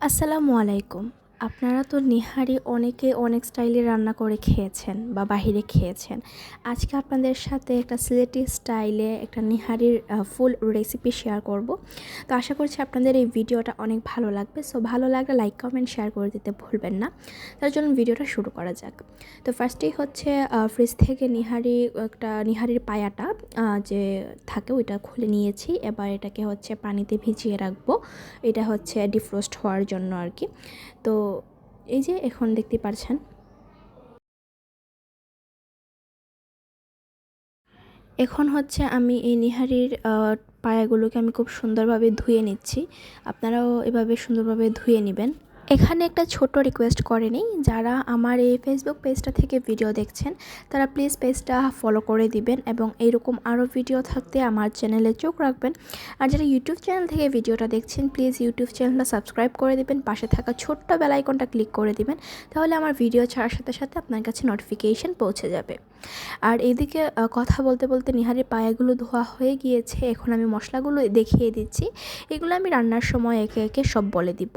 আসসালামু আলাইকুম। আপনারা তো নিহারি অনেকে অনেক স্টাইলে রান্না করে খেয়েছেন বা বাহিরে খেয়েছেন। আজকে আপনাদের সাথে একটা সিলেটি স্টাইলে একটা নিহারির ফুল রেসিপি শেয়ার করব। তো আশা করছি আপনাদের এই ভিডিওটা অনেক ভালো লাগবে। সো ভালো লাগলে লাইক, কমেন্ট, শেয়ার করে দিতে ভুলবেন না। তার জন্য ভিডিওটা শুরু করা যাক। তো ফার্স্টেই হচ্ছে ফ্রিজ থেকে নিহারির পায়াটা যে থাকে ওইটা খুলে নিয়েছি। এবার এটাকে হচ্ছে পানিতে ভিজিয়ে রাখবো। এটা হচ্ছে ডিফ্রোস্ট হওয়ার জন্য আর কি। তো এই যে এখন দেখতে পাচ্ছেন এখন হচ্ছে আমি এই নিহারির পায়াগুলোকে আমি খুব সুন্দরভাবে ধুয়ে নিচ্ছি। আপনারাও এভাবে সুন্দরভাবে ধুয়ে নেবেন। এখানে একটা ছোট রিকোয়েস্ট করে নিই, যারা আমার এই ফেসবুক পেজটা থেকে ভিডিও দেখছেন তারা প্লিজ পেজটা ফলো করে দিবেন এবং এইরকম আরও ভিডিও থাকতে আমার চ্যানেলে চোখ রাখবেন। আর যারা ইউটিউব চ্যানেল থেকে ভিডিওটা দেখছেন প্লিজ ইউটিউব চ্যানেলটা সাবস্ক্রাইব করে দিবেন, পাশে থাকা ছোট্ট বেল আইকনটা ক্লিক করে দিবেন, তাহলে আমার ভিডিও ছাড়ার সাথে সাথে আপনার কাছে নোটিফিকেশন পৌঁছে যাবে। আর এদিকে কথা বলতে বলতে নিহারির পায়াগুলো ধোয়া হয়ে গিয়েছে। এখন আমি মশলাগুলো দেখিয়ে দিচ্ছি। এগুলো আমি রান্নার সময় একে একে সব বলে দিব।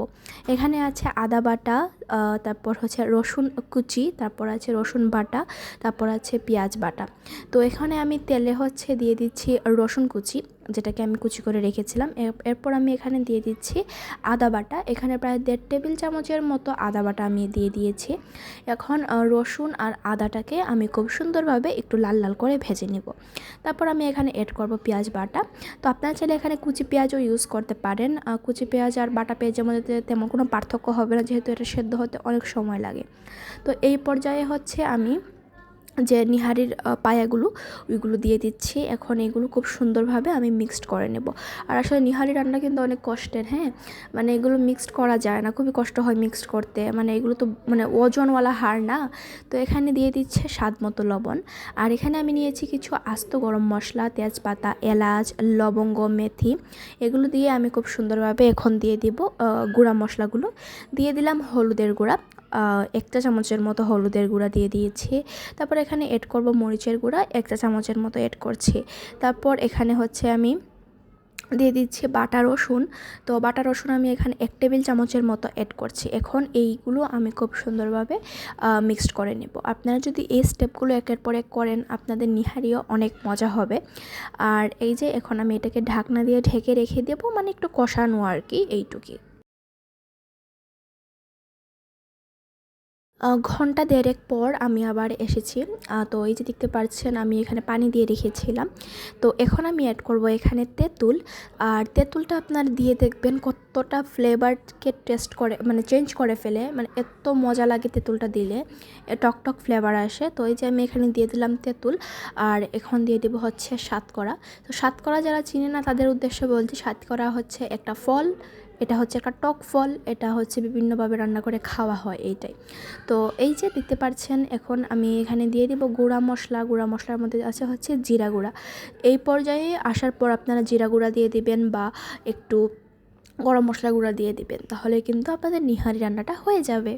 এখানে আছে আদা বাটা, তারপর হচ্ছে রসুন কুচি, তারপর আছে রসুন বাটা, তারপর আছে পেঁয়াজ বাটা। তো এখানে আমি তেলে হচ্ছে দিয়ে দিচ্ছি রসুন কুচি, যেটাকে আমি কুচি করে রেখেছিলাম। এরপর আমি এখানে দিয়ে দিচ্ছি আদা বাটা। এখানে প্রায় 1.5 টেবিল চামচের মতো আদা বাটা আমি দিয়ে দিয়েছি। এখন রসুন আর আদাটাকে আমি খুব সুন্দরভাবে একটু লাল লাল করে ভেজে নেব। তারপর আমি এখানে অ্যাড করব পেঁয়াজ বাটা। তো আপনারা চাইলে এখানে কুচি পেঁয়াজও ইউজ করতে পারেন। কুচি পেঁয়াজ আর বাটা পেঁয়াজের মধ্যে তেমন কোনো পার্থক্য হবে না, যেহেতু এটা সেদ্ধ হতে অনেক সময় লাগে। তো এই পর্যায়ে হচ্ছে আমি যে নিহারির পায়াগুলো ওইগুলো দিয়ে দিচ্ছি। এখন এগুলো খুব সুন্দরভাবে আমি মিক্সড করে নেব। আর আসলে নিহারি রান্না কিন্তু অনেক কষ্টের, হ্যাঁ, মানে এগুলো মিক্সড করা যায় না, খুবই কষ্ট হয় মিক্সড করতে। মানে এগুলো তো মানে ওজনওয়ালা হাড় না। তো এখানে দিয়ে দিচ্ছে স্বাদ মতো লবণ। আর এখানে আমি নিয়েছি কিছু আস্ত গরম মশলা, তেজপাতা, এলাচ, লবঙ্গ, মেথি, এগুলো দিয়ে আমি খুব সুন্দরভাবে এখন দিয়ে দিব গুঁড়া মশলাগুলো। দিয়ে দিলাম হলুদের গুঁড়া, 1 চা চামচের মতো হলুদের গুঁড়া দিয়ে দিয়েছি। তারপর এখানে অ্যাড করব মরিচের গুঁড়া, 1 চা চামচের মতো অ্যাড করছি। তারপর এখানে হচ্ছে আমি দিয়ে দিচ্ছি বাটা রসুন। তো বাটা রসুন আমি এখানে 1 টেবিল চামচের মতো অ্যাড করছি। এখন এইগুলো আমি খুব সুন্দরভাবে মিক্সড করে নেব। আপনারা যদি এই স্টেপগুলো একের পর এক করেন আপনাদের নিহারিও অনেক মজা হবে। আর এই যে এখন আমি এটাকে ঢাকনা দিয়ে ঢেকে রেখে দেবো, মানে একটু কষানো আর কি, এইটুকুই। ঘন্টা দেড়েক পর আমি আবার এসেছি। তো এই যে দেখতে পাচ্ছেন আমি এখানে পানি দিয়ে রেখেছিলাম। তো এখন আমি অ্যাড করব এখানে তেঁতুল। আর তেঁতুলটা আপনার দিয়ে দেখবেন কতটা ফ্লেভারকে টেস্ট করে, মানে চেঞ্জ করে ফেলে, মানে এত মজা লাগে তেঁতুলটা দিলে, টক ফ্লেভার আসে। তো এই যে আমি এখানে দিয়ে দিলাম তেঁতুল। আর এখন দিয়ে দেবো হচ্ছে সাতকরা। তো সাতকরা যারা চিনে না তাদের উদ্দেশ্যে বলছি, সাতকরা হচ্ছে একটা ফল, এটা হচ্ছে একটা টক ফল, এটা হচ্ছে বিভিন্নভাবে রান্না করে খাওয়া হয় এইটাই। তো এই যে দেখতে পাচ্ছেন এখন আমি এখানে দিয়ে দিব গুঁড়া মশলা। গুঁড়া মশলার মধ্যে আছে হচ্ছে জিরা গুঁড়া। এই পর্যায়ে আসার পর আপনারা জিরা গুঁড়া দিয়ে দিবেন বা একটু গরম মশলা গুঁড়া দিয়ে দিবেন, তাহলে কিন্তু আপনাদের নিহারি রান্নাটা হয়ে যাবে।